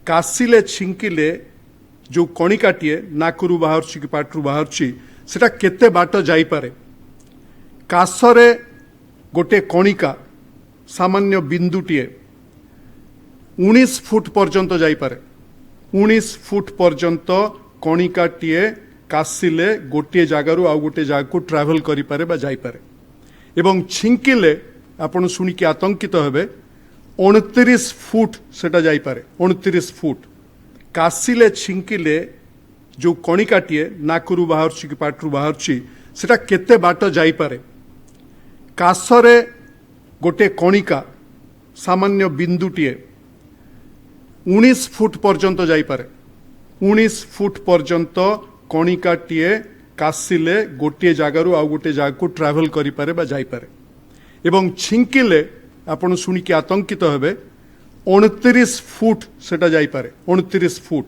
काशिले छिंकिले जो कणिकाटीए नाकरू बाहर कि पाटरू बाहर सेटा केते बाट जाई पारे। काशरे गोटे कणिका सामान्य बिंदुटीए 19 फुट पर्यंत जाई पारे। 19 फुट पर्यंत कणिकाटीए काशिले गोटे जगार आउ गोटे जगह को ट्राभेल करि पारे बा जाई पारे। एवं छिंकिले आपण शुणिकी आतंकित हेबे 29 फुट सेटा जाई पारे। 29 फुट काशिले छिंकिले जो कणिकाटीए नाकरू बाहर कि पाटरू बाहर सेटा केते बाट जाई पारे। काशरे गोटे कणिका सामान्य बिंदुटीए 19 फुट पर्यंत जाई पारे। 19 फुट पर्यंत कणिकाटीए काशिले गोटे जगार आउ गोटे जगह को ट्राभेल करि पारे बा जाई पारे। एवं छिंकिले आपण शुणिकी आतंकित हेबे 29 फुट सेटा जाई पारे। 29 फुट